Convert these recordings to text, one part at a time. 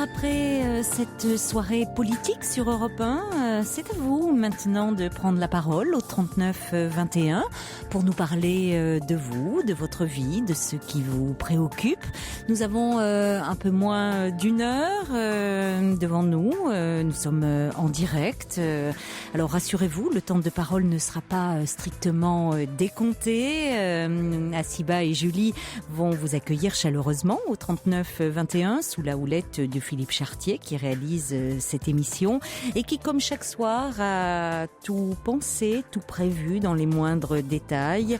après cette soirée politique sur Europe 1, c'est à vous maintenant de prendre la parole au 39-21 pour nous parler de vous, de votre vie, de ce qui vous préoccupe. Nous avons un peu moins d'une heure devant nous. Nous sommes en direct. Alors rassurez-vous, le temps de parole ne sera pas strictement décompté. Assiba et Julie vont vous accueillir chaleureusement au 39-21 sous la houlette de Philippe Chartier qui réalise cette émission et qui, comme chaque soir, a tout pensé, tout prévu dans les moindres détails.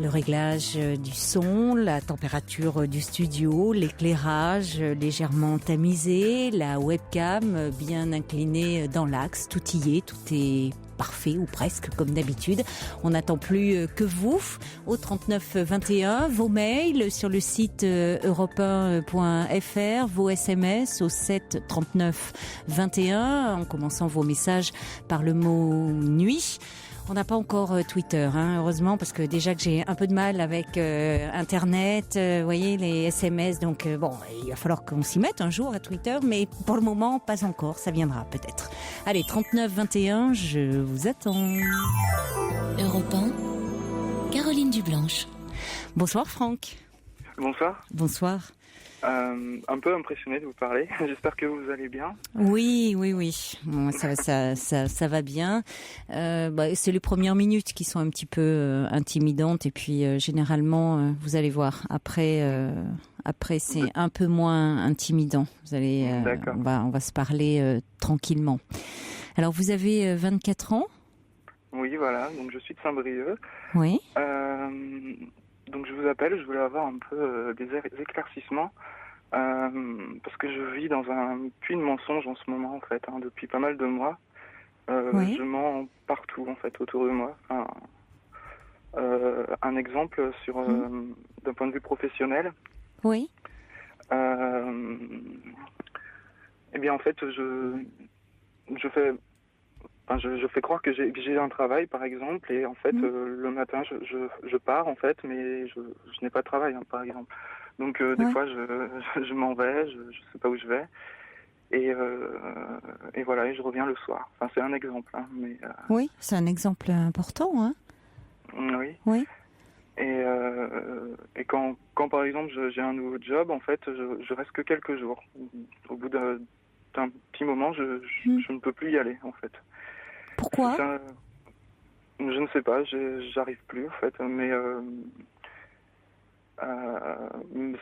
Le réglage du son, la température du studio, l'éclairage légèrement tamisé, la webcam bien inclinée dans l'axe, tout y est, tout est parfait ou presque comme d'habitude. On n'attend plus que vous au 39-21, vos mails sur le site europe1.fr, vos SMS au 7 39 21 en commençant vos messages par le mot nuit. On n'a pas encore Twitter, heureusement, parce que déjà que j'ai un peu de mal avec Internet, vous voyez, les SMS, donc bon, il va falloir qu'on s'y mette un jour à Twitter, mais pour le moment, pas encore, ça viendra peut-être. Allez, 39-21, je vous attends. Europe 1, Caroline Dublanche. Bonsoir Franck. Bonsoir. Bonsoir. Un peu impressionné de vous parler. J'espère que vous allez bien. Oui. Bon, ça va bien. C'est les premières minutes qui sont un petit peu intimidantes et puis généralement, vous allez voir. Après, c'est un peu moins intimidant. Vous allez, on va se parler tranquillement. Alors, vous avez 24 ans. Oui, voilà. Donc, je suis de Saint-Brieuc. Oui. Donc je vous appelle, je voulais avoir un peu des éclaircissements parce que je vis dans un puits de mensonges en ce moment en fait, depuis pas mal de mois. Oui. Je mens partout en fait autour de moi. Un exemple sur d'un point de vue professionnel. Oui. Eh bien en fait je fais croire que j'ai un travail, par exemple, et en fait, le matin, je pars, en fait, mais je n'ai pas de travail, par exemple. Donc, des fois, je m'en vais, je sais pas où je vais, et voilà, et je reviens le soir. Enfin, c'est un exemple, mais... Oui, c'est un exemple important, Oui. Oui. Et quand, par exemple, j'ai un nouveau job, en fait, je reste que quelques jours. Au bout d'un petit moment, je ne peux plus y aller, en fait. Pourquoi ? Je ne sais pas, j'arrive plus en fait, mais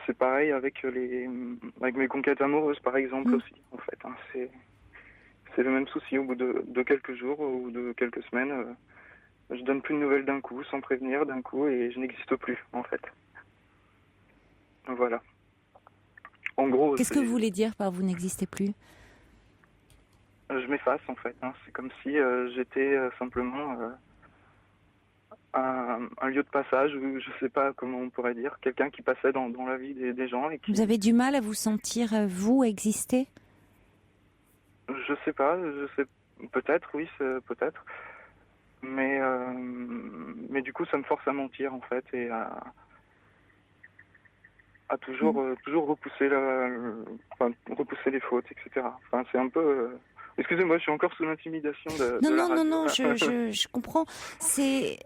c'est pareil avec mes conquêtes amoureuses par exemple aussi en fait. C'est le même souci au bout de quelques jours ou de quelques semaines, je donne plus de nouvelles d'un coup, sans prévenir d'un coup, et je n'existe plus en fait. Voilà. En gros. Qu'est-ce que vous voulez dire par vous n'existez plus ? Je m'efface en fait. C'est comme si j'étais simplement un lieu de passage, ou je sais pas comment on pourrait dire, quelqu'un qui passait dans la vie des gens. Et qui... Vous avez du mal à vous sentir, vous, exister ? Je sais pas, peut-être, oui, peut-être. Mais du coup, ça me force à mentir en fait, et à toujours repousser repousser les fautes, etc. Enfin, c'est un peu... Excusez-moi, je suis encore sous l'intimidation de la radio. Non, je comprends. C'est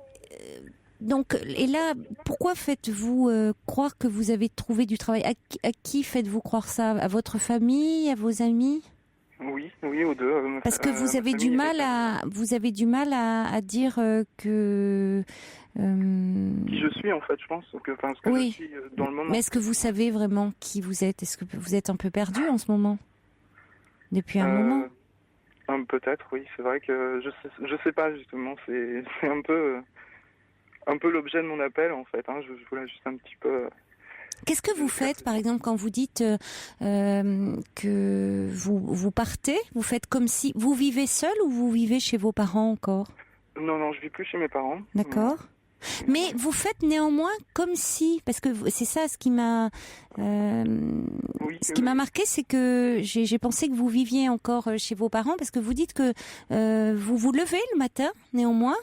donc, et là, pourquoi faites-vous croire que vous avez trouvé du travail ? À qui faites-vous croire ça ? À votre famille, à vos amis ? Oui, aux deux. Parce que vous avez du mal à dire que qui je suis en fait, je pense que oui. Je suis dans le moment. Mais est-ce que vous savez vraiment qui vous êtes ? Est-ce que vous êtes un peu perdu en ce moment ? Depuis un moment ? Peut-être, oui. C'est vrai que je sais pas justement. C'est un peu l'objet de mon appel en fait. Je voulais juste un petit peu. Qu'est-ce que vous faites, par exemple, quand vous dites que vous partez ? Vous faites comme si vous vivez seul ou vous vivez chez vos parents encore ? Non, je vis plus chez mes parents. D'accord. Mais vous faites néanmoins comme si, parce que c'est ça ce qui m'a m'a marqué, c'est que j'ai pensé que vous viviez encore chez vos parents, parce que vous dites que vous vous levez le matin néanmoins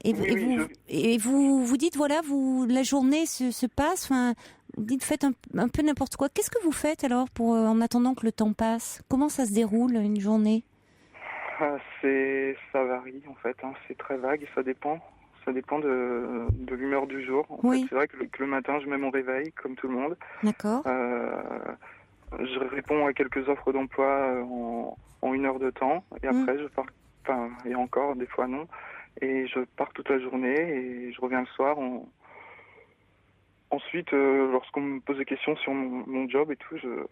Et, Oui, et oui, vous, et vous dites, voilà, la journée se passe, enfin, vous dites, faites un peu n'importe quoi. Qu'est-ce que vous faites alors en attendant que le temps passe? Comment ça se déroule une journée? ça varie en fait, hein. C'est très vague, ça dépend. Ça dépend de l'humeur du jour. En fait, Oui, c'est vrai que le matin, je mets mon réveil, comme tout le monde. d'accord. Euh, je réponds à quelques offres d'emploi en 1 heure de temps, et Hmm. après, je pars. Enfin, et encore, des fois non. Et je pars toute la journée, et je reviens le soir. Ensuite, lorsqu'on me pose des questions sur mon job et tout, je,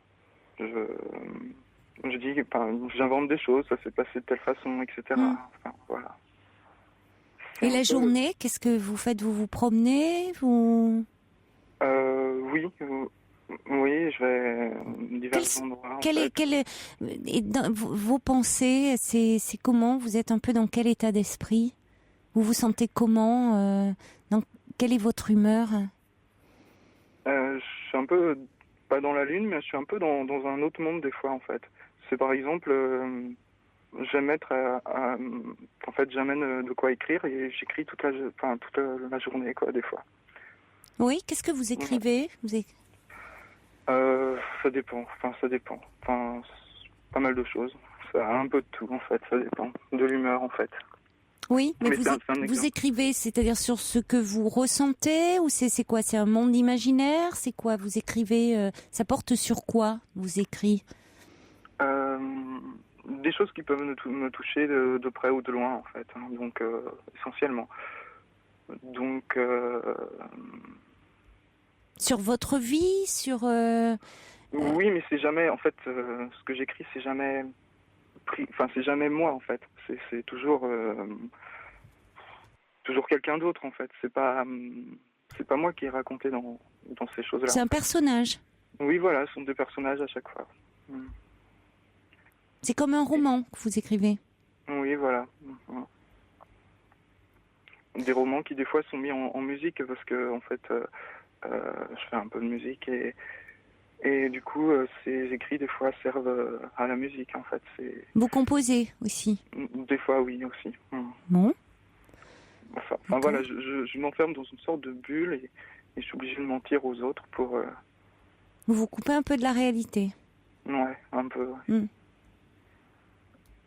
je dis, enfin, j'invente des choses, ça s'est passé de telle façon, etc. Hmm. Enfin, voilà. C'est Et un la peu. journée, qu'est-ce que vous faites? Vous vous promenez? Vous... Oui, oui, je vais à Quel, divers endroits, en quel est, fait. quel est- et dans vos pensées, c'est comment? Vous êtes un peu dans quel état d'esprit? Vous vous sentez comment? Quelle est votre humeur? Je suis un peu, pas dans la lune, mais je suis un peu dans un autre monde des fois, en fait. C'est par exemple, j'aime être en fait, j'amène de quoi écrire et j'écris toute la journée, quoi, des fois. Oui, qu'est-ce que vous Ouais. écrivez? Ça dépend, enfin, ça dépend. Enfin, pas mal de choses. Ça a un peu de tout, en fait, ça dépend. De l'humeur, en fait. Oui, mais Mais c'est un vous exemple. écrivez, c'est-à-dire sur ce que vous ressentez, ou c'est quoi? C'est un monde imaginaire? C'est quoi? Vous écrivez, ça porte sur quoi, vous écrivez? Euh, des choses qui peuvent me toucher de près ou de loin, en fait, hein, donc essentiellement. Donc, Sur votre vie, sur... oui, mais c'est jamais, en fait, ce que j'écris, c'est jamais enfin, c'est jamais moi, en fait. C'est toujours quelqu'un d'autre, en fait. C'est pas moi qui ai raconté dans ces choses-là, c'est en un fait. personnage. Oui, voilà, ce sont des personnages à chaque fois. Mm. C'est comme un roman que vous écrivez. Oui, voilà. Des romans qui, des fois, sont mis en musique parce que, en fait, je fais un peu de musique et du coup, ces écrits, des fois, servent à la musique, en fait. Vous composez aussi. Des fois, oui, aussi. Mm. Bon, Enfin, d'accord. voilà, je m'enferme dans une sorte de bulle et je suis obligé de mentir aux autres pour... Vous vous coupez un peu de la réalité. ouais, un peu. Ouais. Hmm.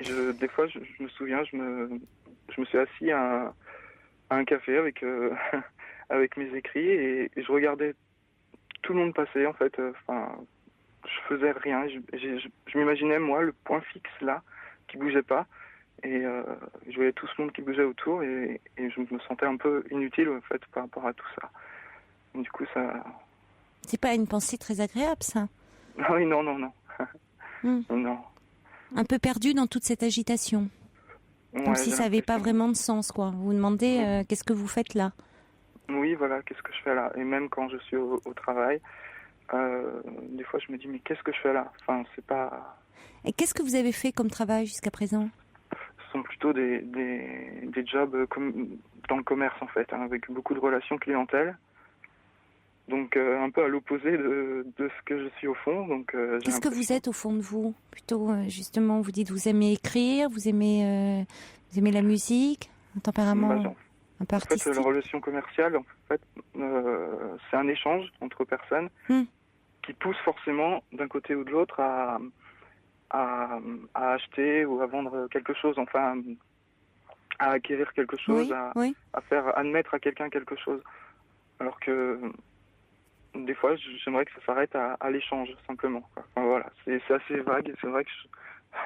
Des fois, je me souviens, je me suis assis à un café avec, avec mes écrits et je regardais tout le monde passer, en fait. Enfin, je faisais rien. Je m'imaginais, moi, le point fixe là, qui bougeait pas. Et je voyais tout ce monde qui bougeait autour et je me sentais un peu inutile, en fait, par rapport à tout ça. Et du coup, ça... C'est pas une pensée très agréable, ça. Ah oui, non, non, non. Hmm. Non. Un peu perdu dans toute cette agitation. Comme Ouais, si j'ai ça n'avait pas l'impression. vraiment de sens, quoi. Vous vous demandez, qu'est-ce que vous faites là? Oui, voilà, qu'est-ce que je fais là? Et même quand je suis au travail, des fois je me dis, mais qu'est-ce que je fais là? Enfin, c'est pas... Et qu'est-ce que vous avez fait comme travail jusqu'à présent? Ce sont plutôt des jobs comme dans le commerce, en fait, hein, avec beaucoup de relations clientèle. Donc, un peu à l'opposé de ce que je suis au fond. Donc, j'ai Qu'est-ce que vous l'impression... êtes au fond de vous? Plutôt, justement, vous dites vous aimez écrire, vous aimez la musique, un Bah, tempérament un peu en fait, la artistique. relation commerciale, en fait, c'est un échange entre personnes Hmm. qui pousse forcément d'un côté ou de l'autre à, à acheter ou à vendre quelque chose, enfin, à acquérir quelque chose, Oui, oui. à faire admettre à quelqu'un quelque chose. Alors que des fois, j'aimerais que ça s'arrête à l'échange, simplement, quoi. Enfin, voilà, c'est assez vague et c'est vrai que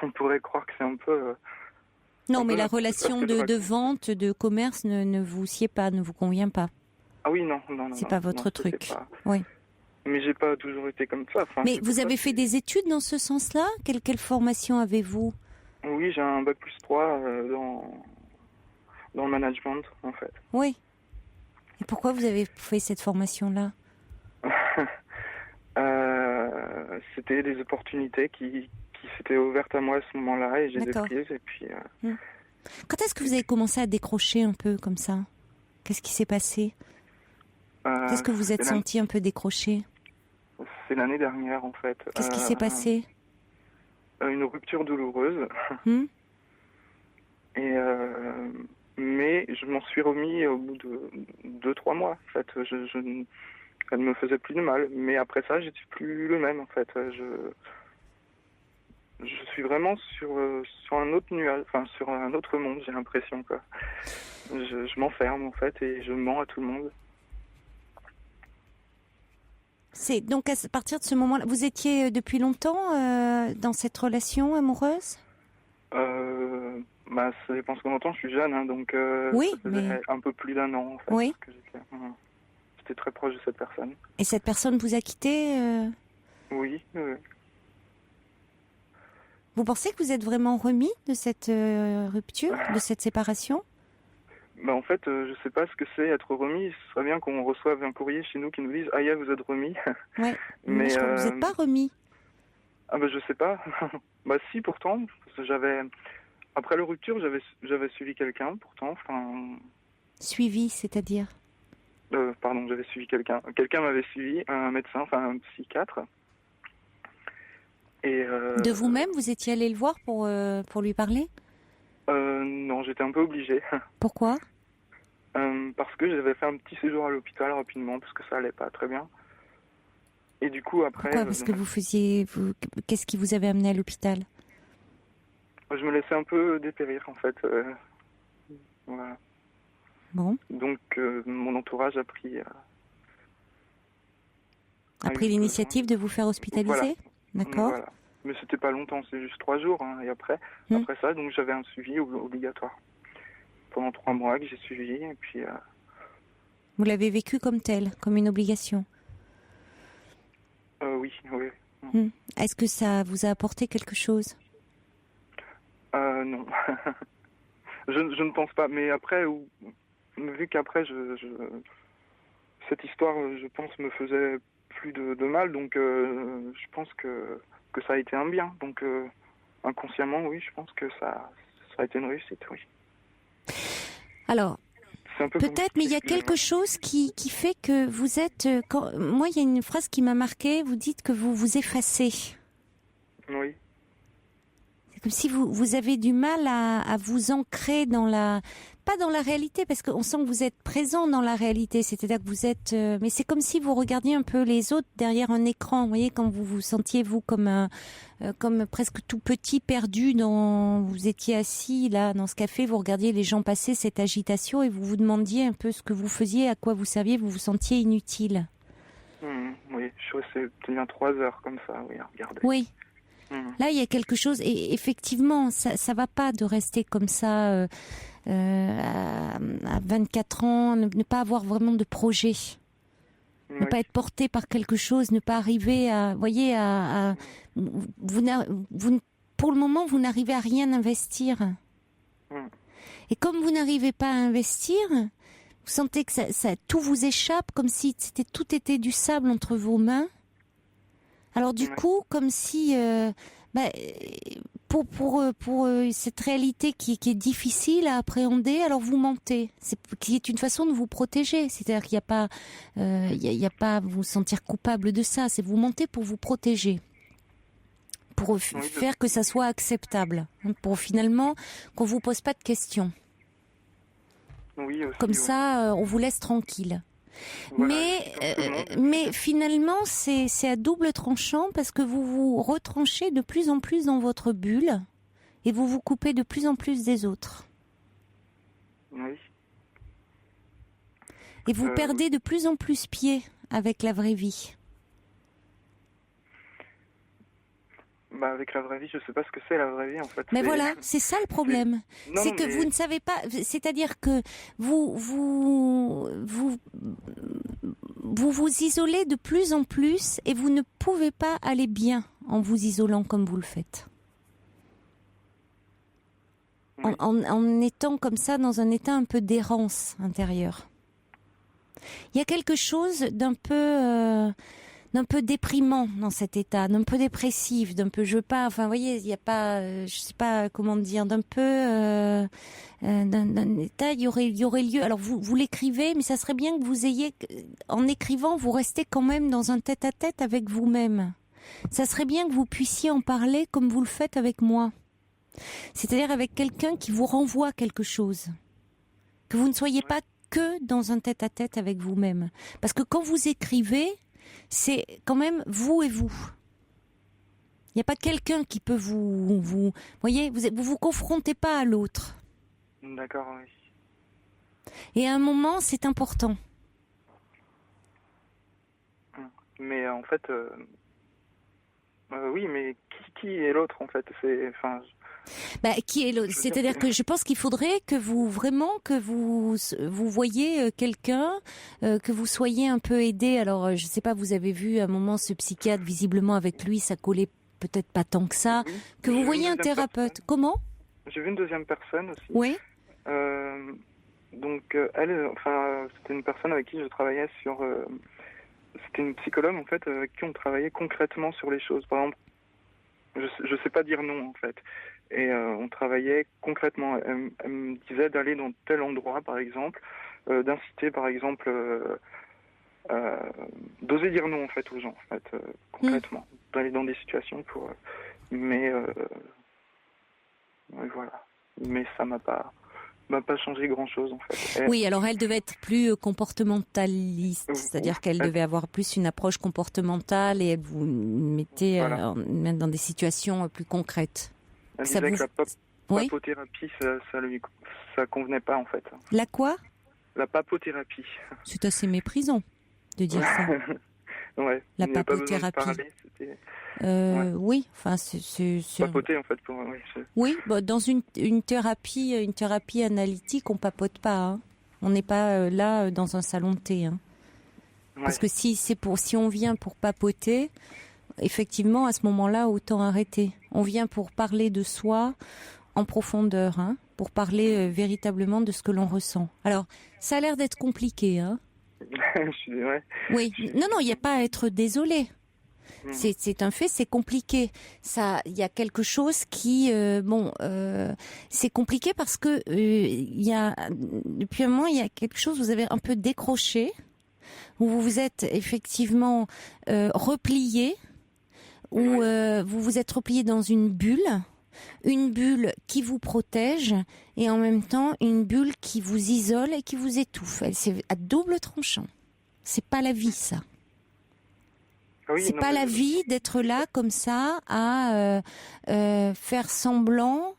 on pourrait croire que c'est Non, un mais peu la n'importe quoi ce relation que je de raconte. vente, de commerce ne vous sied pas, ne vous convient pas. Ah oui, non, non, non, C'est non, pas non, votre ça, c'est truc. pas... Oui. Mais j'ai pas toujours été comme ça. Enfin, Mais c'est pour vous ça avez que fait des études dans ce sens-là? Quelle formation avez-vous? oui, j'ai un bac plus 3 dans le management, en fait. Oui. Et pourquoi vous avez fait cette formation-là? C'était des opportunités qui s'étaient ouvertes à moi à ce moment-là et j'ai des D'accord. prises et puis Quand est-ce que vous avez commencé à décrocher un peu comme ça? Qu'est-ce qui s'est passé? Qu'est-ce que vous êtes c'est senti un peu décroché? l'année dernière, en fait. Qu'est-ce qui s'est passé? Une rupture douloureuse Hmm. et mais je m'en suis remis au bout de 2-3 mois. En fait, elle me faisait plus de mal, mais après ça, j'étais plus le même. En fait, je suis vraiment sur un autre nuage, enfin sur un autre monde. J'ai l'impression quoi. Je m'enferme en fait et je mens à tout le monde. C'est donc à partir de ce moment-là, vous étiez depuis longtemps dans cette relation amoureuse? Ça dépend ce qu'on entend. Je suis jeune, hein, donc Oui, ça faisait mais un peu plus d'1 an en fait. oui. Que j'étais très proche de cette personne. Et cette personne vous a quitté Oui. Vous pensez que vous êtes vraiment remis de cette rupture, de cette séparation? En fait, je sais pas ce que c'est être remis. Ce serait bien qu'on reçoive un courrier chez nous qui nous dise « Ah, vous êtes remis ». Ouais. Mais je crois que vous n'êtes pas remis. Ah je sais pas. Si, pourtant. Parce que après la rupture, j'avais suivi quelqu'un, pourtant. Enfin... Suivi, c'est-à-dire Pardon, j'avais suivi quelqu'un. Quelqu'un m'avait suivi, un médecin, enfin un psychiatre. Et de vous-même, vous étiez allé le voir pour lui parler? Non, j'étais un peu obligé. Pourquoi? Parce que j'avais fait un petit séjour à l'hôpital rapidement, parce que ça allait pas très bien. Et du coup, après... Pourquoi? Parce que qu'est-ce qui vous avait amené à l'hôpital? Je me laissais un peu dépérir, en fait. Voilà. Bon. Donc, mon entourage a pris... A pris l'initiative de vous faire hospitaliser? Voilà. D'accord. Voilà. Mais c'était pas longtemps, c'est juste 3 jours. Hein, et après ça, donc j'avais un suivi obligatoire. Pendant 3 mois que j'ai suivi, et puis... Vous l'avez vécu comme tel, comme une obligation? Oui. Est-ce que ça vous a apporté quelque chose? Non. je ne pense pas. Mais après, vu qu'après, cette histoire, je pense, me faisait plus de mal, donc je pense que ça a été un bien. Donc, inconsciemment, oui, je pense que ça a été une réussite, oui. Alors, peut-être, mais il y a quelque chose qui fait que vous êtes... Moi, il y a une phrase qui m'a marquée, vous dites que vous vous effacez. Oui. C'est comme si vous avez du mal à vous ancrer dans pas dans la réalité, parce qu'on sent que vous êtes présent dans la réalité, c'est-à-dire que vous êtes... mais c'est comme si vous regardiez un peu les autres derrière un écran, vous voyez, quand vous vous sentiez, vous, comme presque tout petit, perdu, vous étiez assis, là, dans ce café, vous regardiez les gens passer, cette agitation, et vous vous demandiez un peu ce que vous faisiez, à quoi vous serviez, vous vous sentiez inutile. Oui, je suis resté bien 3 heures comme ça, oui, à regarder. Oui. Là, il y a quelque chose, et effectivement, ça va pas de rester comme ça à 24 ans, ne pas avoir vraiment de projet, ne pas être porté par quelque chose, ne pas arriver à, voyez, pour le moment, vous n'arrivez à rien investir. Et comme vous n'arrivez pas à investir, vous sentez que tout vous échappe, comme si tout était du sable entre vos mains. Alors du coup, comme si pour cette réalité qui est difficile à appréhender, alors vous mentez. Qui est une façon de vous protéger. C'est-à-dire qu'il n'y a pas à vous sentir coupable de ça. C'est vous mentez pour vous protéger, pour faire que ça soit acceptable, pour finalement qu'on vous pose pas de questions. Oui, aussi, comme ça, on vous laisse tranquille. Voilà, mais finalement, c'est à double tranchant parce que vous vous retranchez de plus en plus dans votre bulle et vous vous coupez de plus en plus des autres. Oui. Et vous perdez de plus en plus pied avec la vraie vie. Avec la vraie vie, je sais pas ce que c'est la vraie vie en fait. Mais voilà, c'est ça le problème. C'est que vous ne savez pas. C'est-à-dire que vous isolez de plus en plus et vous ne pouvez pas aller bien en vous isolant comme vous le faites. Oui. En étant comme ça dans un état un peu d'errance intérieure. Il y a quelque chose d'un peu déprimant dans cet état, d'un peu dépressif, d'un peu vous voyez, il n'y a pas, je sais pas comment dire, d'un peu, d'un état, il y aurait lieu. Alors vous l'écrivez, mais ça serait bien que vous ayez, en écrivant, vous restez quand même dans un tête-à-tête avec vous-même. Ça serait bien que vous puissiez en parler comme vous le faites avec moi. C'est-à-dire avec quelqu'un qui vous renvoie quelque chose. que vous ne soyez pas que dans un tête-à-tête avec vous-même. Parce que quand vous écrivez, c'est quand même vous et vous. Il n'y a pas quelqu'un qui peut vous voyez, vous confrontez pas à l'autre. D'accord, oui. Et à un moment, c'est important. Mais en fait, oui, mais qui est l'autre en fait? Qui est l'autre? C'est-à-dire que je pense qu'il faudrait que vous voyez quelqu'un, que vous soyez un peu aidé. Alors, je sais pas, vous avez vu à un moment ce psychiatre, visiblement avec lui, ça collait peut-être pas tant que ça. Oui, que vous voyez un thérapeute. Comment? J'ai vu une deuxième personne aussi. Oui. Donc elle, c'était une personne avec qui je travaillais sur. C'était une psychologue en fait avec qui on travaillait concrètement sur les choses. Par exemple, je sais pas dire non en fait. Et on travaillait concrètement. Elle me disait d'aller dans tel endroit par exemple, d'inciter par exemple, d'oser dire non en fait aux gens en fait, concrètement, d'aller dans des situations pour. Mais voilà. Mais ça m'a pas changé grand-chose en fait. Oui, alors elle devait être plus comportementaliste, c'est-à-dire qu'elle devait avoir plus une approche comportementale et elle vous mettait dans des situations plus concrètes. Elle disait que la papothérapie, ça convenait pas en fait. La quoi? La papothérapie. C'est assez méprisant de dire ça. Ouais. La papothérapie. Oui, enfin c'est papoter en fait pour. Oui, dans une thérapie analytique, on papote pas. Hein. On n'est pas là dans un salon de thé. Hein. Ouais. Parce que si on vient pour papoter, effectivement à ce moment-là, autant arrêter. On vient pour parler de soi en profondeur, hein, pour parler véritablement de ce que l'on ressent. Alors, ça a l'air d'être compliqué, hein. Oui. Non, il n'y a pas à être désolé. C'est un fait, c'est compliqué. Il y a quelque chose qui, c'est compliqué parce que depuis un moment, il y a quelque chose. Vous avez un peu décroché, où vous vous êtes effectivement replié, où vous vous êtes replié dans une bulle qui vous protège et en même temps une bulle qui vous isole et qui vous étouffe. C'est à double tranchant. C'est pas la vie, ça. C'est pas la vie d'être là comme ça à faire semblant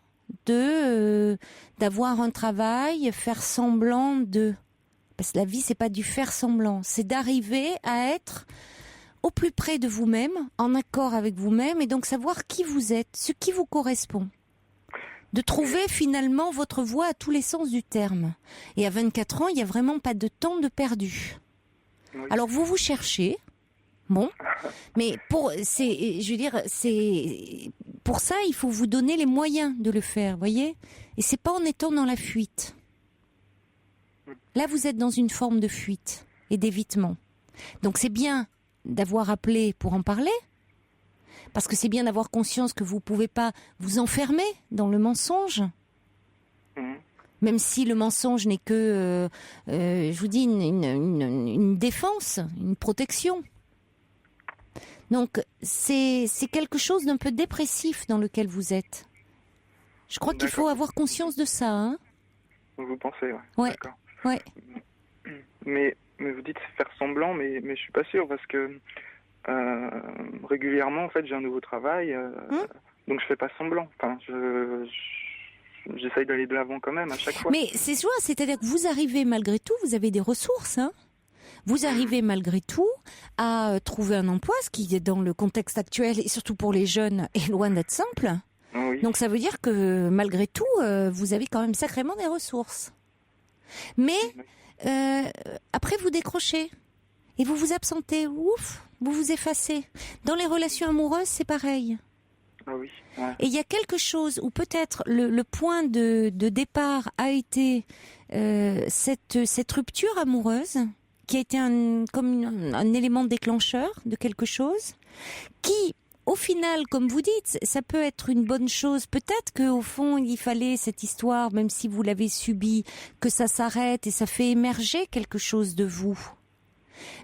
d'avoir un travail, faire semblant de. Parce que la vie, c'est pas du faire semblant, c'est d'arriver à être au plus près de vous-même, en accord avec vous-même, et donc savoir qui vous êtes, ce qui vous correspond. De trouver finalement votre voie à tous les sens du terme. Et à 24 ans, il n'y a vraiment pas de temps de perdu. Oui. Alors vous cherchez, bon, mais pour ça, il faut vous donner les moyens de le faire, voyez. Et c'est pas en étant dans la fuite. Là, vous êtes dans une forme de fuite et d'évitement. Donc c'est bien d'avoir appelé pour en parler, parce que c'est bien d'avoir conscience que vous pouvez pas vous enfermer dans le mensonge, même si le mensonge n'est que, je vous dis, une défense, une protection. Donc c'est quelque chose d'un peu dépressif dans lequel vous êtes. Je crois qu'il faut avoir conscience de ça. Hein. Vous pensez, ouais. D'accord. Ouais. Mais vous dites faire semblant, mais je suis pas sûr parce que régulièrement en fait j'ai un nouveau travail, donc je fais pas semblant. Enfin, j'essaye d'aller de l'avant quand même à chaque fois. Mais c'est sûr, c'est-à-dire que vous arrivez malgré tout, vous avez des ressources, hein. Vous arrivez malgré tout à trouver un emploi, ce qui est dans le contexte actuel et surtout pour les jeunes est loin d'être simple. Oui. Donc ça veut dire que malgré tout, vous avez quand même sacrément des ressources. Mais après vous décrochez et vous vous absentez, vous vous effacez. Dans les relations amoureuses, c'est pareil. Ah oui. Ouais. Et il y a quelque chose où peut-être le point de départ a été cette rupture amoureuse qui a été comme un élément déclencheur de quelque chose qui, au final, comme vous dites, ça peut être une bonne chose. Peut-être qu'au fond, il fallait cette histoire, même si vous l'avez subie, que ça s'arrête et ça fait émerger quelque chose de vous.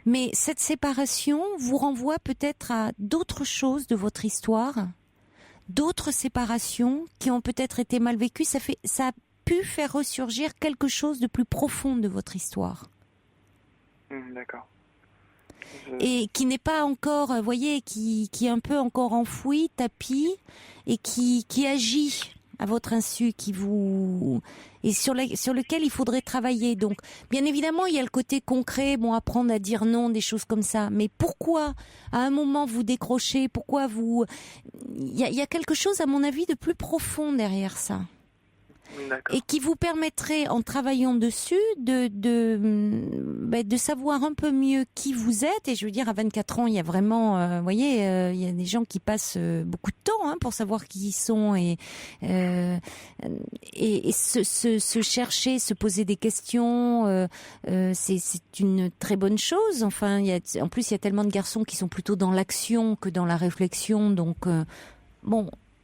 Mais cette séparation vous renvoie peut-être à d'autres choses de votre histoire, d'autres séparations qui ont peut-être été mal vécues. Ça a pu faire ressurgir quelque chose de plus profond de votre histoire. D'accord. Et qui n'est pas encore, vous voyez, qui est un peu encore enfoui, tapi, et qui agit à votre insu, et sur lequel il faudrait travailler. Donc, bien évidemment, il y a le côté concret, apprendre à dire non, des choses comme ça. Mais pourquoi, à un moment, vous décrochez? Pourquoi il y a quelque chose, à mon avis, de plus profond derrière ça. D'accord. Et qui vous permettrait, en travaillant dessus, de savoir un peu mieux qui vous êtes. Et je veux dire, à 24 ans, il y a vraiment, vous voyez, il y a des gens qui passent beaucoup de temps pour savoir qui ils sont et se chercher, se poser des questions. C'est une très bonne chose. Enfin, en plus, il y a tellement de garçons qui sont plutôt dans l'action que dans la réflexion. Donc,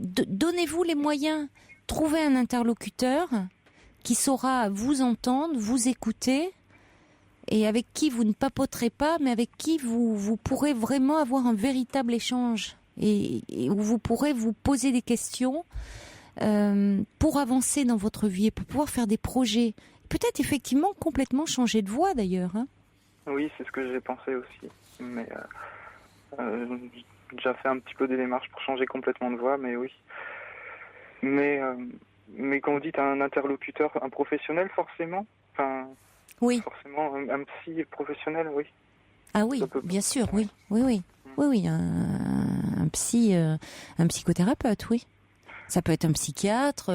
donnez-vous les moyens. Trouvez un interlocuteur qui saura vous entendre, vous écouter, et avec qui vous ne papoterez pas, mais avec qui vous pourrez vraiment avoir un véritable échange, et où vous pourrez vous poser des questions pour avancer dans votre vie et pour pouvoir faire des projets. Peut-être effectivement complètement changer de voie d'ailleurs. Oui, c'est ce que j'ai pensé aussi. Mais j'ai déjà fait un petit peu des démarches pour changer complètement de voie, mais oui. Mais quand vous dites un interlocuteur, un professionnel forcément, oui. Forcément un psy professionnel, oui. Ah oui, bien sûr, oui, un psychothérapeute, oui. Ça peut être un psychiatre,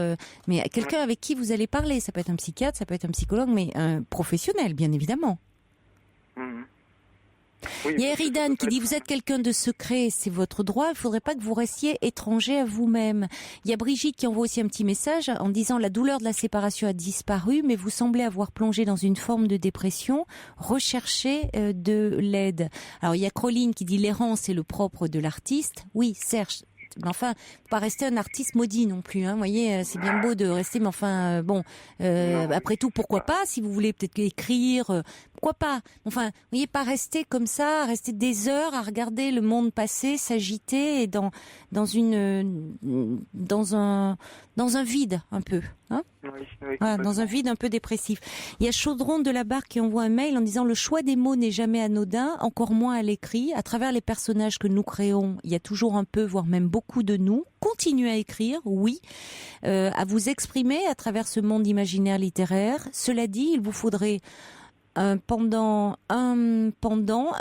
mais quelqu'un avec qui vous allez parler. Ça peut être un psychiatre, ça peut être un psychologue, mais un professionnel, bien évidemment. Oui, il y a Eridan qui dit vous êtes quelqu'un de secret, c'est votre droit, il ne faudrait pas que vous restiez étranger à vous-même. Il y a Brigitte qui envoie aussi un petit message en disant la douleur de la séparation a disparu, mais vous semblez avoir plongé dans une forme de dépression, recherchez de l'aide. Alors il y a Croline qui dit l'errance est le propre de l'artiste. Oui, Serge. Mais enfin, faut pas rester un artiste maudit non plus. Vous voyez, c'est bien beau de rester, mais enfin, après tout, pourquoi pas? Si vous voulez peut-être écrire, pourquoi pas? Enfin, vous voyez, pas rester comme ça, rester des heures à regarder le monde passer, s'agiter et dans un vide un peu. Voilà, dans un vide un peu dépressif. Il y a Chaudron de la Barre qui envoie un mail en disant le choix des mots n'est jamais anodin, encore moins à l'écrit. À travers les personnages que nous créons, il y a toujours un peu, voire même beaucoup de nous. Continuez à écrire, oui, à vous exprimer à travers ce monde imaginaire littéraire. Cela dit, il vous faudrait un pendant, un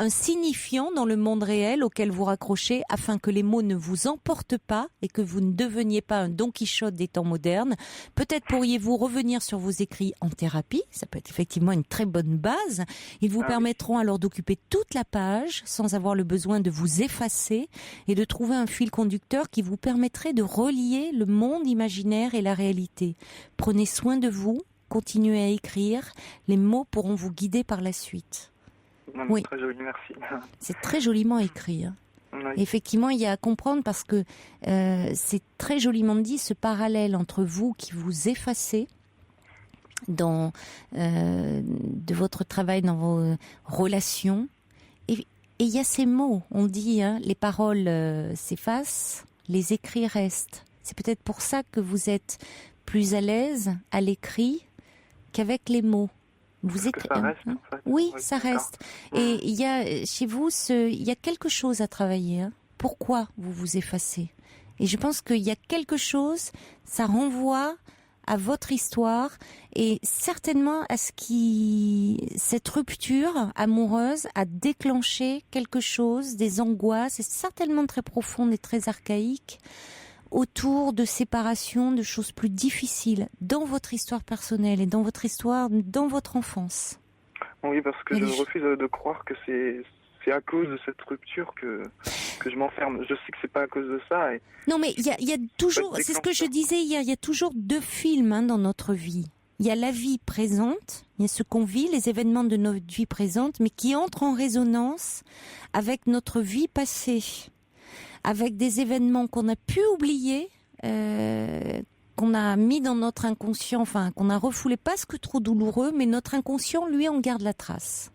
signifiant dans le monde réel auquel vous raccrochez afin que les mots ne vous emportent pas et que vous ne deveniez pas un Don Quichotte des temps modernes. Peut-être pourriez-vous revenir sur vos écrits en thérapie, ça peut être effectivement une très bonne base. Ils vous permettront alors d'occuper toute la page sans avoir le besoin de vous effacer et de trouver un fil conducteur qui vous permettrait de relier le monde imaginaire et la réalité. Prenez soin de vous. Continuez à écrire, les mots pourront vous guider par la suite. Oui. Très joli, merci. C'est très joliment écrit. Oui. Effectivement, il y a à comprendre parce que c'est très joliment dit ce parallèle entre vous qui vous effacez de votre travail, dans vos relations. Et il y a ces mots, on dit, les paroles s'effacent, les écrits restent. C'est peut-être pour ça que vous êtes plus à l'aise à l'écrit qu'avec les mots. Vous écrivez. Ça reste, en fait. Oui, ça reste. Et il y a chez vous, il y a quelque chose à travailler. Pourquoi vous vous effacez? Et je pense qu'il y a quelque chose, ça renvoie à votre histoire et certainement à cette rupture amoureuse a déclenché quelque chose, des angoisses, et certainement très profondes et très archaïques, autour de séparation, de choses plus difficiles dans votre histoire personnelle et dans votre histoire, dans votre enfance. Oui, parce que je refuse de croire que c'est à cause de cette rupture que je m'enferme. Je sais que c'est pas à cause de ça. Non, mais il y a toujours, c'est ce que je disais hier, il y a toujours deux films dans notre vie. Il y a la vie présente, il y a ce qu'on vit, les événements de notre vie présente, mais qui entrent en résonance avec notre vie passée. Avec des événements qu'on a pu oublier, qu'on a mis dans notre inconscient, enfin qu'on a refoulé parce que trop douloureux, mais notre inconscient, lui, en garde la trace.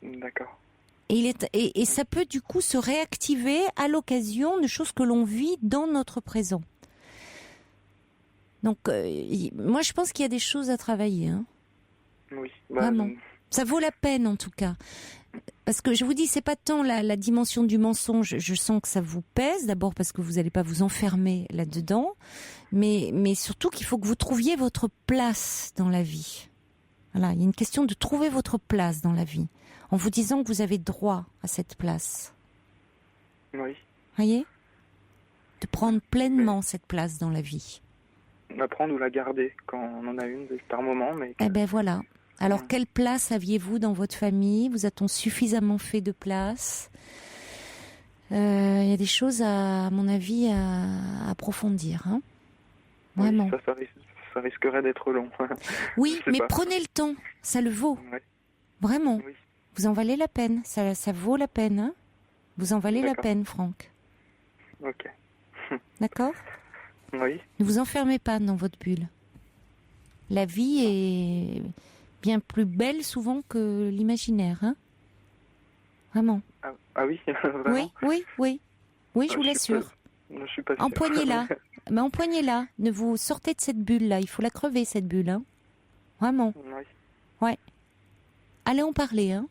D'accord. Et ça peut du coup se réactiver à l'occasion de choses que l'on vit dans notre présent. Donc, moi, je pense qu'il y a des choses à travailler. Hein. Oui. Vraiment. Ça vaut la peine, en tout cas. Parce que je vous dis, c'est pas tant la dimension du mensonge. Je sens que ça vous pèse. D'abord parce que vous n'allez pas vous enfermer là-dedans. Mais surtout qu'il faut que vous trouviez votre place dans la vie. Voilà. Il y a une question de trouver votre place dans la vie. En vous disant que vous avez droit à cette place. Oui. Voyez ? De prendre pleinement cette place dans la vie. La prendre ou la garder quand on en a une par moment. Mais Eh ben voilà. Alors, quelle place aviez-vous dans votre famille ? Vous a-t-on suffisamment fait de place ? Il y a des choses, à mon avis, à approfondir. Hein, vraiment. Oui, ça risquerait d'être long. Oui, mais prenez le temps. Ça le vaut. Ouais. Vraiment. Oui. Vous en valez la peine. Ça vaut la peine. Hein, vous en valez la D'accord. peine, Franck. Ok. D'accord ? Oui. Ne vous enfermez pas dans votre bulle. La vie est bien plus belle souvent que l'imaginaire. Hein, vraiment. Ah oui, vraiment. Oui, je vous l'assure. Je suis pas sûr. Empoignez-la. Mais empoignez-la. Ne vous sortez de cette bulle-là. Il faut la crever, cette bulle. Hein. Vraiment. Oui. Ouais. Allez en parler. Hein.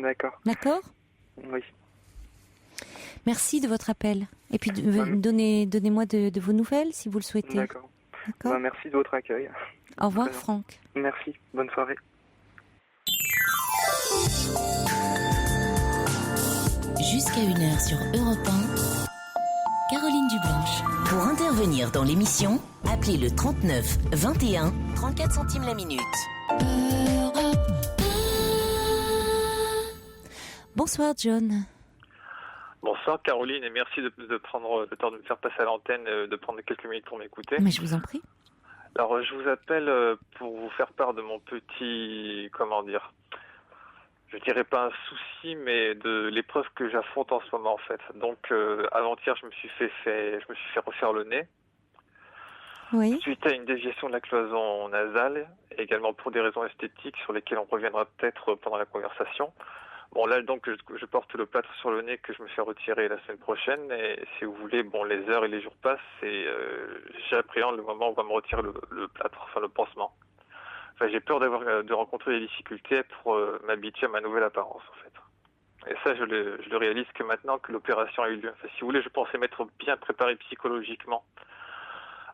D'accord. D'accord ? Oui. Merci de votre appel. Et puis, donnez-moi de vos nouvelles, si vous le souhaitez. D'accord. D'accord ? Merci de votre accueil. Au revoir, Très bien. Franck. Merci. Bonne soirée. Jusqu'à 1h sur Europe 1, Caroline Dublanche. Pour intervenir dans l'émission, appelez le 39 21 34 centimes la minute. Bonsoir, John. Bonsoir Caroline et merci de prendre le temps de me faire passer à l'antenne, de prendre quelques minutes pour m'écouter. Mais je vous en prie. Alors je vous appelle pour vous faire part de mon petit, je dirais pas un souci, mais de l'épreuve que j'affronte en ce moment en fait. Donc avant-hier je me suis fait refaire le nez. Oui. Suite à une déviation de la cloison nasale, et également pour des raisons esthétiques sur lesquelles on reviendra peut-être pendant la conversation. Bon là donc je porte le plâtre sur le nez que je me fais retirer la semaine prochaine et si vous voulez, bon les heures et les jours passent et j'appréhende le moment où on va me retirer le plâtre, enfin le pansement. Enfin j'ai peur de rencontrer des difficultés pour m'habituer à ma nouvelle apparence en fait. Et ça je le réalise que maintenant que l'opération a eu lieu. Enfin si vous voulez, je pensais m'être bien préparé psychologiquement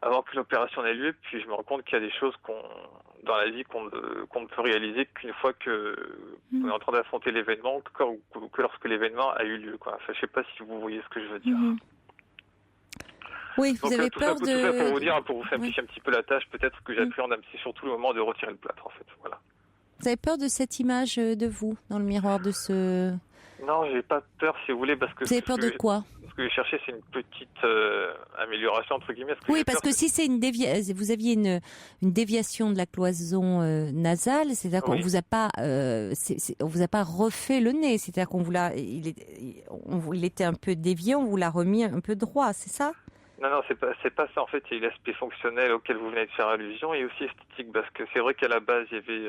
avant que l'opération ait lieu, puis je me rends compte qu'il y a des choses dans la vie qu'on ne peut réaliser qu'une fois qu'on est en train d'affronter l'événement, que lorsque l'événement a eu lieu, quoi. Enfin, je sais pas si vous voyez ce que je veux dire. Oui, vous avez peur tout ça pour vous dire, pour vous simplifier un petit peu la tâche, peut-être que j'appréhende, c'est surtout le moment de retirer le plâtre, en fait. Voilà. Vous avez peur de cette image de vous dans le miroir de ce... Non, j'ai pas peur, si vous voulez, parce que... Vous avez peur de quoi ? Ce que j'ai cherché, c'est une petite amélioration, entre guillemets. Parce que si c'est vous aviez une déviation de la cloison nasale, c'est-à-dire qu'on vous a pas, on vous a pas refait le nez, c'est-à-dire qu'on il était un peu dévié, on vous l'a remis un peu droit, c'est ça ? Non, c'est pas ça. En fait, il y a l'aspect fonctionnel auquel vous venez de faire allusion et aussi esthétique, parce que c'est vrai qu'à la base, il y avait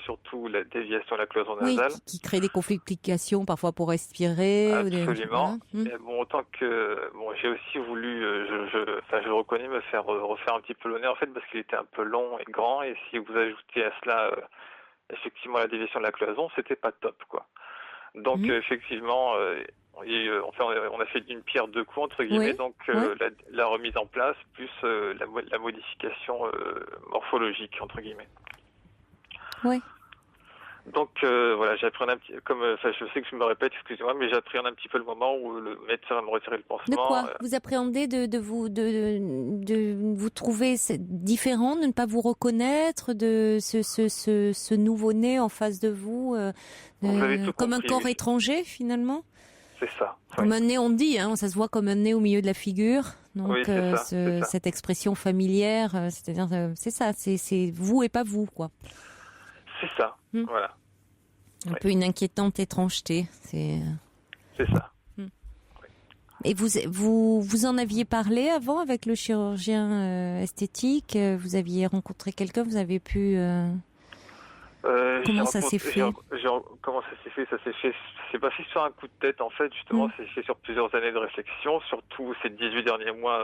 surtout la déviation de la cloison nasale. Oui, qui crée des complications parfois pour respirer. Absolument. Mais bon, autant que j'ai aussi voulu, je reconnais me faire refaire un petit peu le nez en fait, parce qu'il était un peu long et grand, et si vous ajoutez à cela effectivement la déviation de la cloison, c'était pas top, quoi. Donc effectivement. On a fait d'une pierre deux coups entre guillemets, la remise en place plus la modification morphologique entre guillemets. Oui. Donc voilà, j'appréhende un petit, je sais que je me répète, excusez-moi, mais j'appréhende un petit peu le moment où le médecin va me retirer le pansement. De quoi vous appréhendez de vous trouver différent, de ne pas vous reconnaître, de ce nouveau-né en face de vous, comme un corps étranger finalement? C'est ça. Comme un nez, on dit, ça se voit comme un nez au milieu de la figure. Donc, oui, c'est ça. Cette expression familière, c'est-à-dire, c'est ça, c'est vous et pas vous, quoi. C'est ça, voilà. Un peu une inquiétante étrangeté. C'est ça. Et vous en aviez parlé avant avec le chirurgien esthétique? Vous aviez rencontré quelqu'un? Vous avez pu... Comment ça s'est fait? Comment ça s'est fait? Ça s'est fait, c'est pas fait sur un coup de tête, en fait, justement, c'est fait sur plusieurs années de réflexion, surtout ces 18 derniers mois,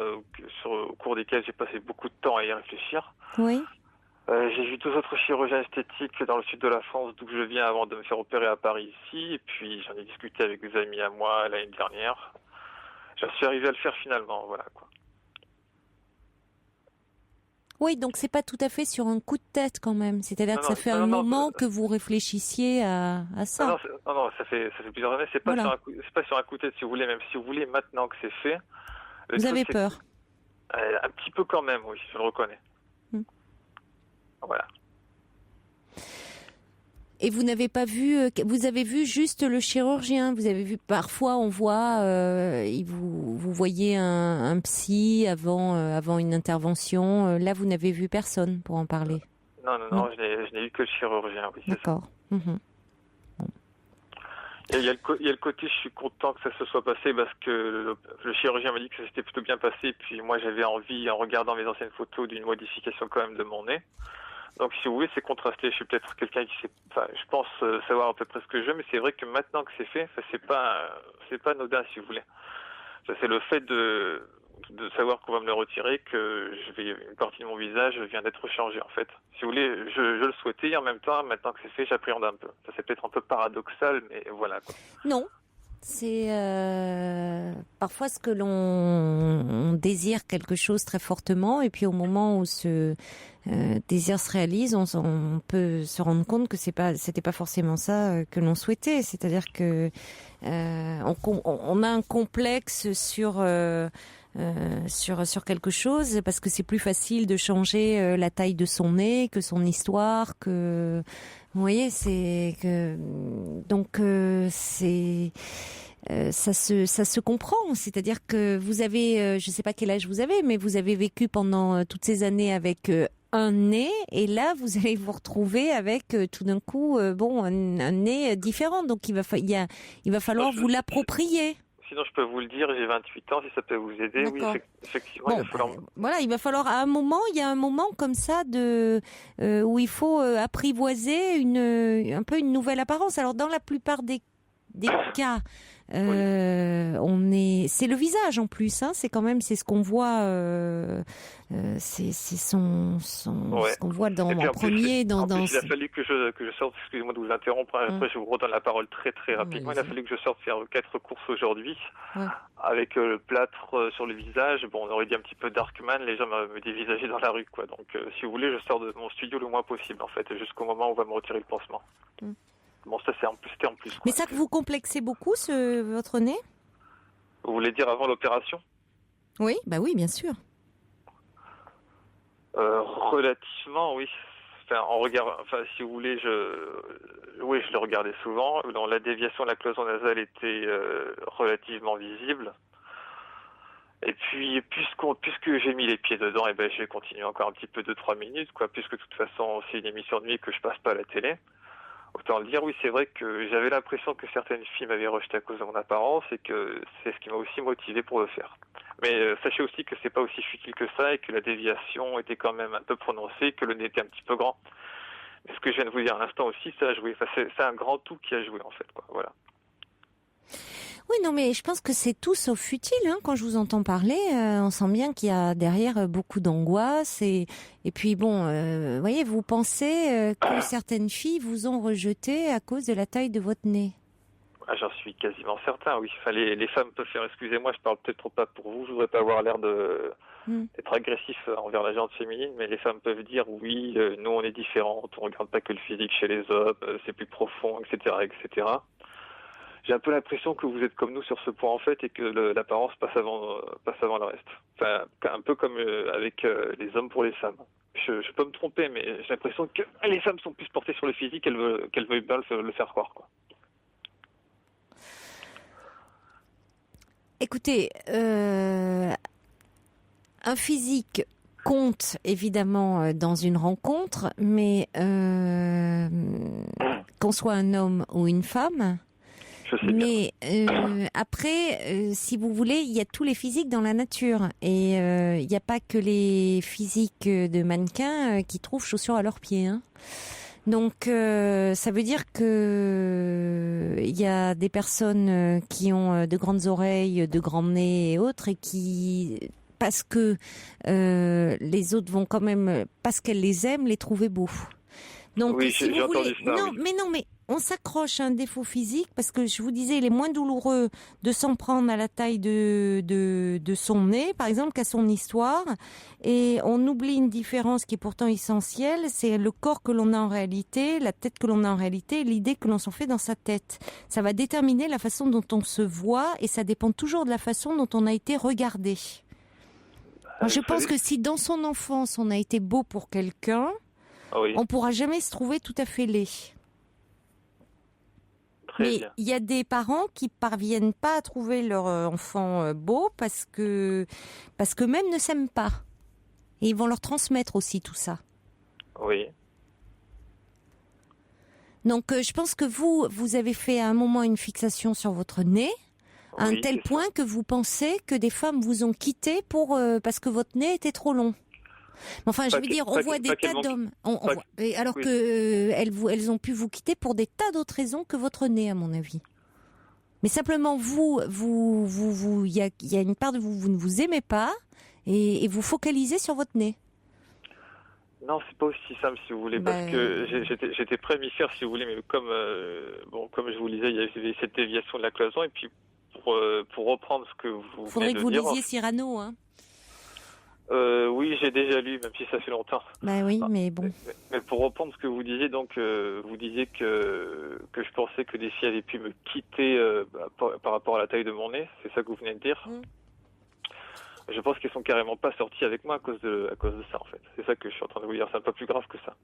au cours desquels j'ai passé beaucoup de temps à y réfléchir. Oui. J'ai vu 2 autres chirurgiens esthétiques dans le sud de la France, d'où je viens, avant de me faire opérer à Paris ici, et puis j'en ai discuté avec des amis à moi l'année dernière. J'en suis arrivé à le faire finalement, voilà, quoi. Oui, donc c'est pas tout à fait sur un coup de tête quand même. C'est-à-dire que ça fait un moment que vous réfléchissiez à ça. Non, ça fait plusieurs années. C'est pas sur un coup de tête, si vous voulez. Même si vous voulez, maintenant que c'est fait. Vous avez peur? Un petit peu quand même, oui, je le reconnais. Voilà. Et vous n'avez pas vu, vous avez vu juste le chirurgien. Vous avez vu, parfois on voit, vous voyez un psy avant une intervention. Là, vous n'avez vu personne pour en parler. Non, je n'ai eu que le chirurgien. Oui, d'accord. Bon. Il y a le côté, je suis content que ça se soit passé parce que le chirurgien m'a dit que ça s'était plutôt bien passé. Puis moi, j'avais envie, en regardant mes anciennes photos, d'une modification quand même de mon nez. Donc, si vous voulez, c'est contrasté. Je suis peut-être quelqu'un qui sait, je pense savoir à peu près ce que je veux, mais c'est vrai que maintenant que c'est fait, ça c'est pas anodin, si vous voulez. Ça, c'est le fait de savoir qu'on va me le retirer, que une partie de mon visage vient d'être changée, en fait. Si vous voulez, je le souhaitais, et en même temps, maintenant que c'est fait, j'appréhende un peu. Ça, c'est peut-être un peu paradoxal, mais voilà, quoi. Non. C'est parfois ce que on désire quelque chose très fortement, et puis au moment où ce désir se réalise, on peut se rendre compte que c'était pas forcément ça que l'on souhaitait. C'est-à-dire que on a un complexe sur quelque chose parce que c'est plus facile de changer la taille de son nez que son histoire, que vous voyez, c'est que donc c'est ça se comprend. C'est-à-dire que vous avez, je sais pas quel âge vous avez, mais vous avez vécu pendant toutes ces années avec un nez, et là vous allez vous retrouver avec tout d'un coup un nez différent. Donc il va falloir vous l'approprier. Sinon, je peux vous le dire, j'ai 28 ans, si ça peut vous aider. D'accord. Oui, effectivement, il va falloir... Voilà, il va falloir, il y a un moment comme ça où il faut apprivoiser un peu une nouvelle apparence. Alors, dans la plupart des cas, c'est le visage en plus, hein, c'est ce qu'on voit, c'est ce qu'on voit en premier. Il a fallu que je sorte, excusez-moi de vous interrompre, après je vous redonne la parole très très rapidement. Il a fallu que je sorte faire 4 courses aujourd'hui, avec le plâtre sur le visage. Bon, on aurait dit un petit peu Darkman, les gens me dévisageaient dans la rue, quoi. Donc, si vous voulez, je sors de mon studio le moins possible, en fait, jusqu'au moment où on va me retirer le pansement. Bon, ça c'était en plus. Quoi. Mais ça vous complexait beaucoup, votre nez? Vous voulez dire avant l'opération? Oui, bah oui, bien sûr. Relativement, oui. Si vous voulez, je le regardais souvent. Dans la déviation de la cloison nasale était relativement visible. Et puis, puisque j'ai mis les pieds dedans, je vais continuer encore un petit peu 2-3 minutes, quoi. Puisque de toute façon, c'est une émission de nuit que je passe pas à la télé. Autant le dire, oui, c'est vrai que j'avais l'impression que certaines filles m'avaient rejeté à cause de mon apparence, et que c'est ce qui m'a aussi motivé pour le faire. Mais sachez aussi que c'est pas aussi futile que ça, et que la déviation était quand même un peu prononcée, que le nez était un petit peu grand. Mais ce que je viens de vous dire à l'instant aussi, ça a joué. C'est un grand tout qui a joué, en fait, quoi. Voilà. Oui, non, mais je pense que c'est tout sauf futile. Hein. Quand je vous entends parler, on sent bien qu'il y a derrière beaucoup d'angoisse. Et puis bon, voyez, vous pensez que certaines filles vous ont rejeté à cause de la taille de votre nez? J'en suis quasiment certain, oui. Enfin, les femmes peuvent faire, excusez-moi, je parle peut-être trop pas pour vous, je voudrais pas avoir l'air d'être agressif envers la gente féminine, mais les femmes peuvent dire, oui, nous on est différentes, on regarde pas que le physique chez les hommes, c'est plus profond, etc., etc. J'ai un peu l'impression que vous êtes comme nous sur ce point, en fait, et que l'apparence passe avant le reste. Enfin, un peu comme avec les hommes pour les femmes. Je peux me tromper, mais j'ai l'impression que les femmes sont plus portées sur le physique qu'elles veulent bien le faire croire, quoi. Écoutez, un physique compte évidemment dans une rencontre, mais qu'on soit un homme ou une femme. Mais après, si vous voulez, il y a tous les physiques dans la nature, et il n'y a pas que les physiques de mannequins qui trouvent chaussures à leurs pieds. Hein. Donc, ça veut dire que il y a des personnes qui ont de grandes oreilles, de grands nez et autres, et qui, parce que les autres vont quand même, parce qu'elles les aiment, les trouver beaux. Donc, Oui, si j'ai vous voulez, entendu ça. mais on s'accroche à un défaut physique parce que je vous disais, il est moins douloureux de s'en prendre à la taille de son nez, par exemple, qu'à son histoire. Et on oublie une différence qui est pourtant essentielle, c'est le corps que l'on a en réalité, la tête que l'on a en réalité, et l'idée que l'on s'en fait dans sa tête. Ça va déterminer la façon dont on se voit et ça dépend toujours de la façon dont on a été regardé. Alors, je pense que si dans son enfance on a été beau pour quelqu'un, on pourra jamais se trouver tout à fait laid. Mais il y a des parents qui parviennent pas à trouver leur enfant beau parce que même ne s'aiment pas. Et ils vont leur transmettre aussi tout ça. Oui. Donc je pense que vous avez fait à un moment une fixation sur votre nez, à un tel point que vous pensez que des femmes vous ont quitté parce que votre nez était trop long. Enfin, je veux dire, on voit des tas d'hommes, alors que elles ont pu vous quitter pour des tas d'autres raisons que votre nez, à mon avis. Mais simplement, il y a une part de vous ne vous aimez pas et vous focalisez sur votre nez. Non, c'est pas aussi simple, si vous voulez, parce que j'étais prêt à m'y faire, si vous voulez, mais comme je vous le disais, il y avait cette déviation de la cloison, et puis pour reprendre ce que vous faudrait venez que vous de dire, lisiez Cyrano, hein. Oui, j'ai déjà lu, même si ça fait longtemps. Bah oui, mais bon. Mais pour reprendre ce que vous disiez, donc vous disiez que je pensais que des filles avaient pu me quitter par rapport à la taille de mon nez. C'est ça que vous venez de dire. Je pense qu'elles sont carrément pas sorties avec moi à cause de ça, en fait. C'est ça que je suis en train de vous dire. C'est un peu plus grave que ça.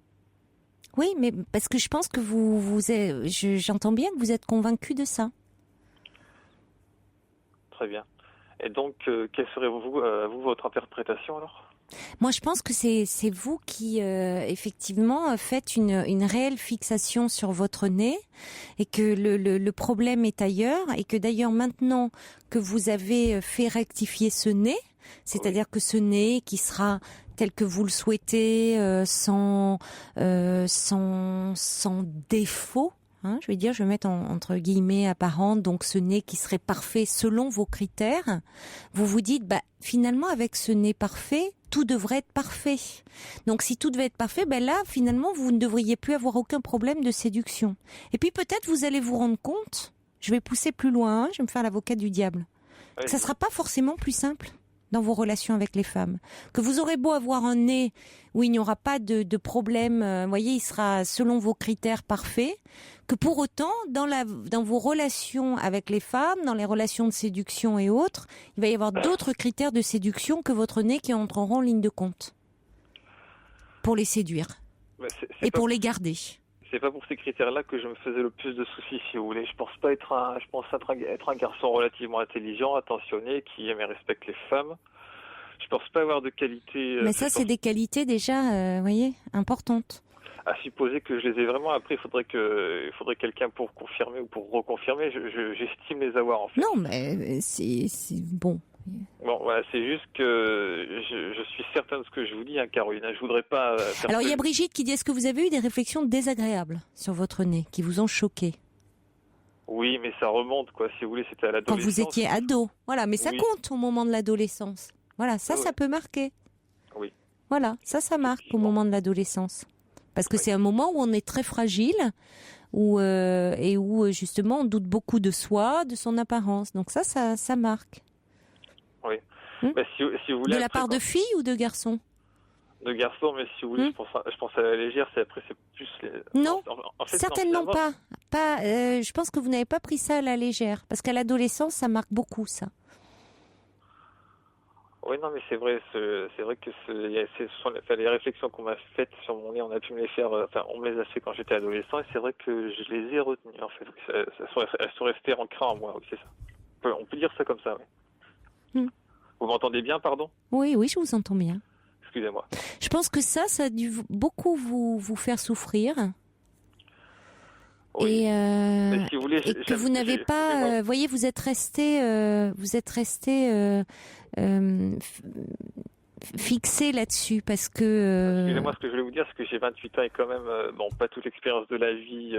Oui, mais parce que je pense que j'entends bien que vous êtes convaincu de ça. Très bien. Et donc, quelle serait votre interprétation alors ? Moi, je pense que c'est vous qui, effectivement, faites une réelle fixation sur votre nez et que le problème est ailleurs et que d'ailleurs, maintenant que vous avez fait rectifier ce nez, c'est-à-dire que ce nez qui sera tel que vous le souhaitez, sans défaut, je vais mettre entre guillemets apparente, donc ce nez qui serait parfait selon vos critères, vous vous dites, finalement, avec ce nez parfait, tout devrait être parfait. Donc, si tout devait être parfait, là, finalement, vous ne devriez plus avoir aucun problème de séduction. Et puis, peut-être, vous allez vous rendre compte, je vais pousser plus loin, je vais me faire l'avocat du diable, que ça sera pas forcément plus simple dans vos relations avec les femmes. Que vous aurez beau avoir un nez où il n'y aura pas de problème, voyez, il sera selon vos critères parfaits, que pour autant, dans vos relations avec les femmes, dans les relations de séduction et autres, il va y avoir d'autres critères de séduction que votre nez qui entreront en ligne de compte pour les séduire et pour les garder. C'est pas pour ces critères-là que je me faisais le plus de soucis, si vous voulez. Je pense être un garçon relativement intelligent, attentionné, qui aime et respecte les femmes. Je pense pas avoir de qualité. Mais ça, c'est des qualités déjà, voyez, importantes. À supposer que je les ai vraiment. Après, il faudrait quelqu'un pour confirmer ou pour reconfirmer. J'estime les avoir, en fait. Non, mais c'est bon. Bon, voilà, c'est juste que je suis certain de ce que je vous dis, Caroline. Je voudrais pas. Alors, il y a Brigitte qui dit, est-ce que vous avez eu des réflexions désagréables sur votre nez, qui vous ont choqué ? Oui, mais ça remonte, quoi. Si vous voulez, c'était à l'adolescence. Quand vous étiez ado. Voilà, mais ça compte au moment de l'adolescence. Voilà, ça peut marquer. Oui. Voilà, ça marque au moment de l'adolescence. Parce que c'est un moment où on est très fragile, et où justement on doute beaucoup de soi, de son apparence. Donc ça marque. Oui. Si vous voulez, de la part de filles ou de garçons ? De garçons, mais si vous voulez, je pense à la légère. C'est plus les... Non, en fait, certainement pas. Je pense que vous n'avez pas pris ça à la légère, parce qu'à l'adolescence, ça marque beaucoup ça. Oui, non, mais c'est vrai que ce sont les réflexions qu'on m'a faites sur mon nez, on a pu me les faire, on me les a fait quand j'étais adolescent, et c'est vrai que je les ai retenues, en fait. Elles sont restées ancrées en moi, oui, c'est ça. On peut dire ça comme ça, oui. Vous m'entendez bien, pardon ? Oui, je vous entends bien. Excusez-moi. Je pense que ça a dû beaucoup vous faire souffrir. Oui. Et, si vous voulez, et que vous n'avez pas, voyez, vous êtes resté fixé là-dessus parce que... Excusez-moi, ce que je voulais vous dire, c'est que j'ai 28 ans et quand même, pas toute l'expérience de la vie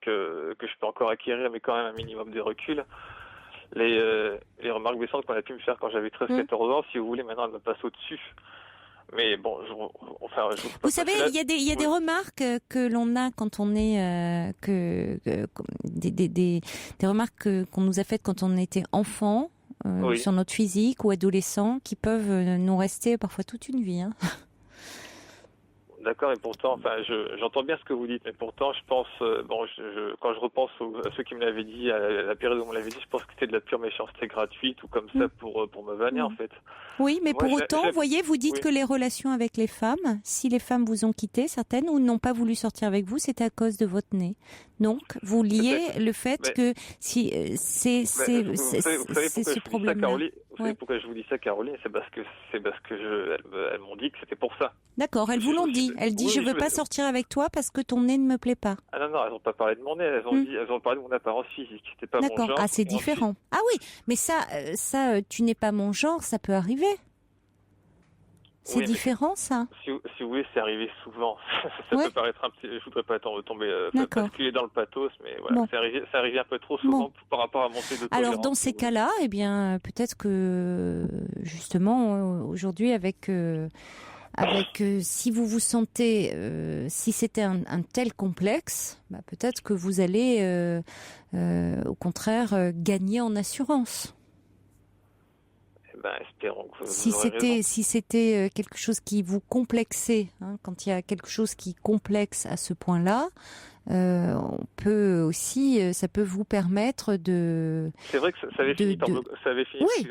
que je peux encore acquérir, mais quand même un minimum de recul. Les remarques blessantes qu'on a pu me faire quand j'avais 13-14 ans, si vous voulez, maintenant elles me passent au-dessus. Mais bon, vous savez, il y a des remarques que l'on a quand on est des remarques qu'on nous a faites quand on était enfant sur notre physique ou adolescent qui peuvent nous rester parfois toute une vie. Hein. D'accord, et pourtant, j'entends bien ce que vous dites, mais pourtant, je pense, quand je repense à ceux qui me l'avaient dit, à la période où on me l'avait dit, je pense que c'était de la pure méchanceté gratuite ou comme ça pour me vanner, en fait. Oui, mais pour autant, vous voyez, vous dites que les relations avec les femmes, si les femmes vous ont quitté, certaines, ou n'ont pas voulu sortir avec vous, c'était à cause de votre nez. Donc, vous liez le fait que si c'est ce problème-là. Vous savez pourquoi je vous dis ça, Caroline? C'est parce que elles m'ont dit que c'était pour ça. D'accord, elles vous l'ont dit. Elles disent je veux pas sortir avec toi parce que ton nez ne me plaît pas. Ah non, elles n'ont pas parlé de mon nez. Elles ont parlé de mon apparence physique. C'était pas mon genre. D'accord. Ah, c'est différent. Ah oui, mais ça, tu n'es pas mon genre, ça peut arriver. C'est différent, ça. Si vous voulez, c'est arrivé souvent. Ça peut paraître un petit. Je voudrais pas tomber basculer dans le pathos, mais voilà, c'est arrivé un peu trop souvent par rapport à mon taux de tolérance. Alors dans ces cas-là, eh bien, peut-être que justement aujourd'hui, avec si vous vous sentez, si c'était un tel complexe, peut-être que vous allez, au contraire, gagner en assurance. Espérons que si c'était quelque chose qui vous complexait, quand il y a quelque chose qui complexe à ce point-là, on peut aussi, ça peut vous permettre de. C'est vrai que ça avait fini. Oui,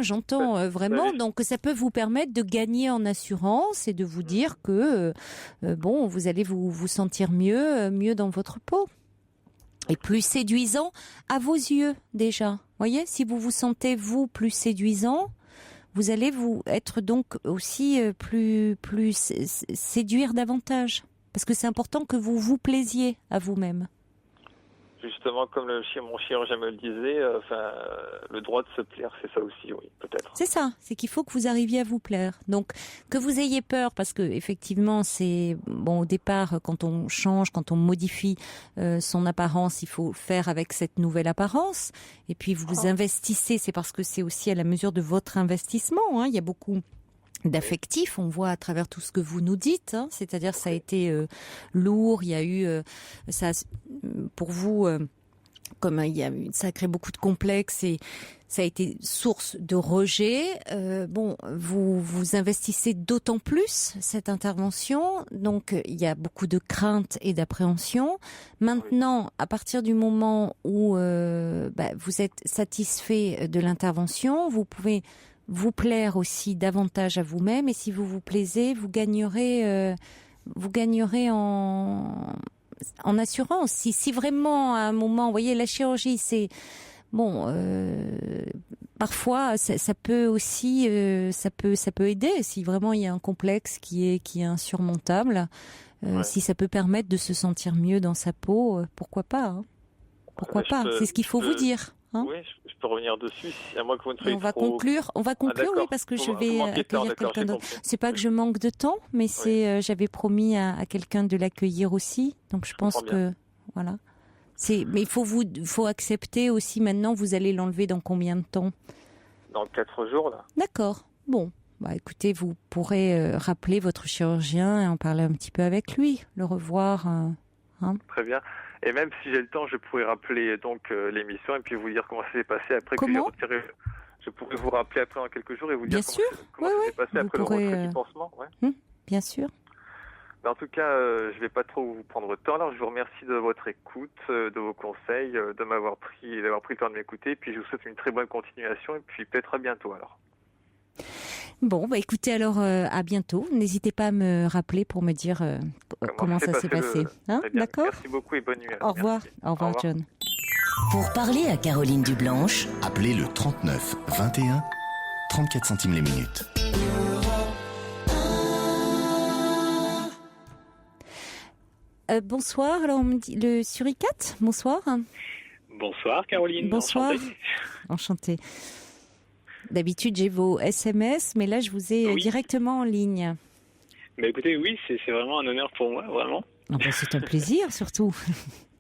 j'entends vraiment. Donc ça peut vous permettre de gagner en assurance et de vous dire que vous allez vous sentir mieux dans votre peau. Et plus séduisant à vos yeux déjà. Voyez, si vous vous sentez vous plus séduisant, vous allez vous être donc aussi plus séduire davantage, parce que c'est important que vous vous plaisiez à vous-même. Justement, comme mon chirurgien me le disait, le droit de se plaire, c'est ça aussi, oui, peut-être. C'est ça, c'est qu'il faut que vous arriviez à vous plaire. Donc, que vous ayez peur, parce que effectivement, c'est au départ, quand on change, quand on modifie son apparence, il faut faire avec cette nouvelle apparence. Et puis, vous investissez, c'est parce que c'est aussi à la mesure de votre investissement. Il y a beaucoup d'affectif, on voit à travers tout ce que vous nous dites, c'est-à-dire ça a été lourd, il y a eu ça pour vous comme ça a créé beaucoup de complexes et ça a été source de rejet. Vous investissez d'autant plus cette intervention, donc il y a beaucoup de crainte et d'appréhension. Maintenant, à partir du moment où vous êtes satisfait de l'intervention, vous pouvez vous plaire aussi davantage à vous-même, et si vous vous plaisez, vous gagnerez en assurance. Si vraiment à un moment, vous voyez, la chirurgie, c'est parfois ça peut aussi ça peut aider si vraiment il y a un complexe qui est insurmontable. Si ça peut permettre de se sentir mieux dans sa peau, pourquoi pas, pourquoi pas. C'est ce qu'il faut vous dire. Oui, je peux revenir dessus, à moins que vous ne soyez on va conclure, oui, parce que je vais accueillir quelqu'un d'autre. C'est pas que je manque de temps, mais j'avais promis à quelqu'un de l'accueillir aussi, donc je pense que voilà. Mais il faut accepter aussi. Maintenant, vous allez l'enlever dans combien de temps? Dans 4 jours là. D'accord. Bon, écoutez, vous pourrez rappeler votre chirurgien et en parler un petit peu avec lui, le revoir. Très bien. Et même si j'ai le temps, je pourrais rappeler donc l'émission et puis vous dire comment ça s'est passé après que j'ai retiré. Je pourrais vous rappeler après dans quelques jours et vous dire comment ça s'est passé après le retrait du pansement. Bien sûr. En tout cas, je ne vais pas trop vous prendre de temps. Alors, je vous remercie de votre écoute, de vos conseils, d'avoir pris le temps de m'écouter. Et puis, je vous souhaite une très bonne continuation et puis peut-être à bientôt alors. Bon, écoutez, alors à bientôt. N'hésitez pas à me rappeler pour me dire comment ça s'est passé. D'accord ? Merci beaucoup et bonne nuit. Au revoir. Au revoir, John. Pour parler à Caroline Dublanche, appelez le 39 21 34 centimes les minutes. Bonsoir, alors on me dit le Suricat, bonsoir. Bonsoir Caroline. Bonsoir. Enchantée. D'habitude, j'ai vos SMS, mais là, je vous ai directement en ligne. Mais écoutez, oui, c'est vraiment un honneur pour moi, vraiment. Ah ben, c'est un plaisir, surtout.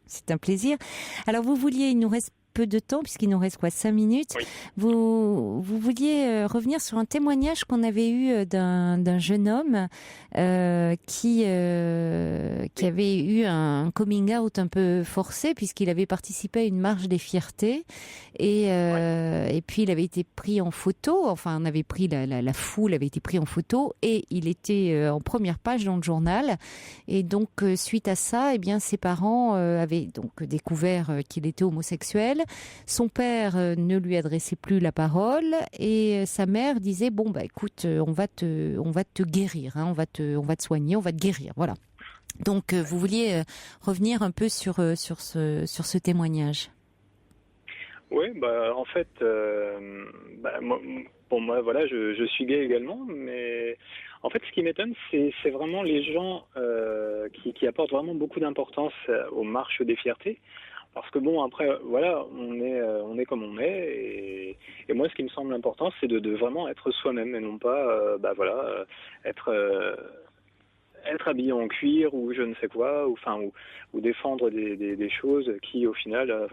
C'est un plaisir. Alors, vous vouliez, il nous reste peu de temps, puisqu'il nous reste 5 minutes. Oui. Vous vouliez revenir sur un témoignage qu'on avait eu d'un jeune homme qui avait eu un coming out un peu forcé, puisqu'il avait participé à une marche des fiertés et puis il avait été pris en photo. Enfin, on avait pris la foule avait été pris en photo et il était en première page dans le journal. Et donc suite à ça, eh bien ses parents avaient donc découvert qu'il était homosexuel. Son père ne lui adressait plus la parole et sa mère disait bon bah écoute, on va te guérir, hein, on va te soigner, on va te guérir, voilà. Donc vous vouliez revenir un peu sur ce témoignage. Oui, bah en fait, pour moi, voilà, je suis gay également, mais en fait, ce qui m'étonne, c'est vraiment les gens qui apportent vraiment beaucoup d'importance aux marches des fiertés. Parce que bon, après, voilà, on est comme on est, et moi, ce qui me semble important, c'est de vraiment être soi-même, et non pas, être habillé en cuir ou je ne sais quoi, ou défendre des choses qui, au final,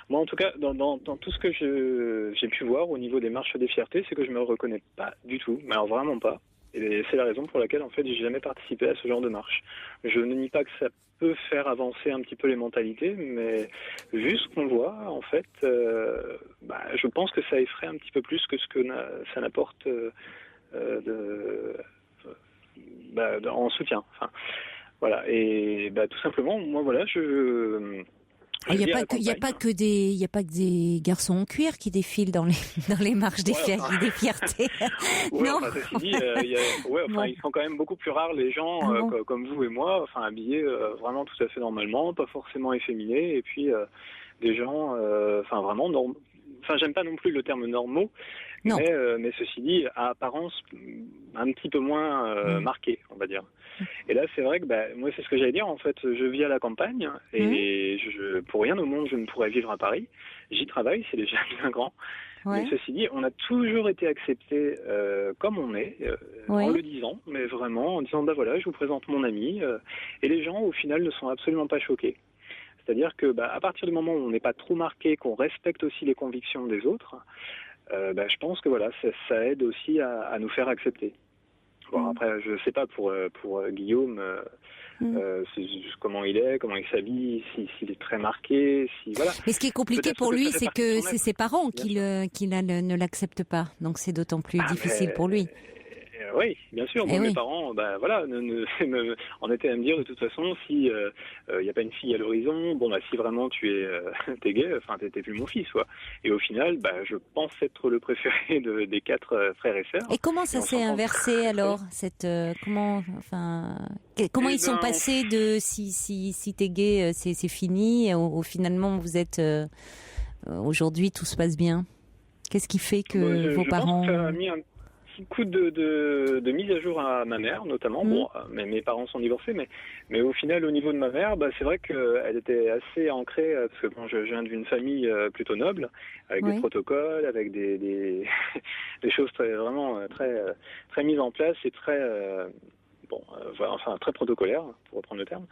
moi, en tout cas, dans tout ce que j'ai pu voir au niveau des marches des fiertés, c'est que je me reconnais pas du tout, mais alors vraiment pas. Et c'est la raison pour laquelle, en fait, j'ai jamais participé à ce genre de marche. Je ne nie pas que ça peut faire avancer un petit peu les mentalités, mais vu ce qu'on voit, en fait, je pense que ça effraie un petit peu plus que ce que ça n'apporte en soutien. Enfin, voilà. Et tout simplement, moi, voilà, il n'y a pas que des garçons en cuir qui défilent dans les marches des fiertés. Ouais, Non. Ceci dit, ils sont quand même beaucoup plus rares les gens comme vous et moi, habillés vraiment tout à fait normalement, pas forcément efféminés, et puis des gens, vraiment normaux. J'aime pas non plus le terme normaux, mais ceci dit, à apparence un petit peu moins marquée, on va dire. Et là, c'est vrai que moi, c'est ce que j'allais dire. En fait, je vis à la campagne et pour rien au monde, je ne pourrais vivre à Paris. J'y travaille, c'est déjà bien grand. Ouais. Mais ceci dit, on a toujours été accepté comme on est, en le disant, mais vraiment en disant voilà, je vous présente mon ami. Et les gens, au final, ne sont absolument pas choqués. C'est-à-dire que à partir du moment où on n'est pas trop marqué, qu'on respecte aussi les convictions des autres, je pense que voilà, ça aide aussi à nous faire accepter. Bon, après, je sais pas pour Guillaume, comment il est, comment il s'habille, s'il est très marqué, voilà. Mais ce qui est compliqué pour lui, c'est que c'est ses parents qui ne l'acceptent pas. Donc c'est d'autant plus difficile pour lui. Oui, bien sûr. Moi, mes parents, en étaient à me dire de toute façon, si y a pas une fille à l'horizon, si vraiment t'es gay, t'es plus mon fils, quoi. Et au final, je pense être le préféré des 4 frères et sœurs. Et comment ça s'est inversé alors comment ils sont passés de si t'es gay, c'est fini, au finalement vous êtes aujourd'hui tout se passe bien. Qu'est-ce qui fait que vos parents pense que ça a mis un coup de mise à jour à ma mère, notamment. Bon, mes parents sont divorcés, mais au final, au niveau de ma mère, c'est vrai qu'elle était assez ancrée, parce que je viens d'une famille plutôt noble, avec des protocoles, avec des choses vraiment très mises en place et très très protocolaire, pour reprendre le terme.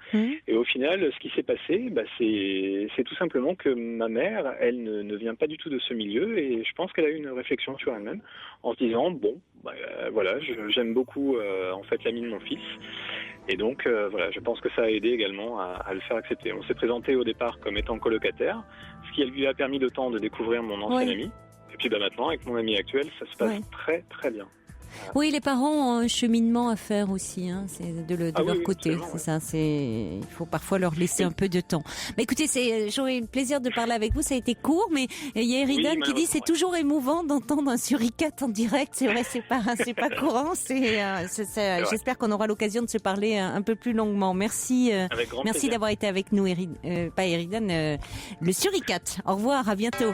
Et au final, ce qui s'est passé, c'est tout simplement que ma mère, elle ne vient pas du tout de ce milieu, et je pense qu'elle a eu une réflexion sur elle-même, en se disant, voilà, j'aime beaucoup en fait l'ami de mon fils, et donc voilà, je pense que ça a aidé également à le faire accepter. On s'est présenté au départ comme étant colocataire, ce qui lui a permis le temps de découvrir mon ancien ami, et puis maintenant, avec mon ami actuel, ça se passe très très bien. Oui, les parents ont un cheminement à faire aussi, hein. C'est de leur côté, c'est ça. Il faut parfois leur laisser un peu de temps. Mais écoutez, j'aurais eu le plaisir de parler avec vous. Ça a été court, mais il y a Eridan qui dit c'est toujours émouvant d'entendre un suricate en direct. C'est vrai, c'est pas courant. J'espère qu'on aura l'occasion de se parler un peu plus longuement. Merci d'avoir été avec nous, pas Eridan, le suricate. Au revoir, à bientôt.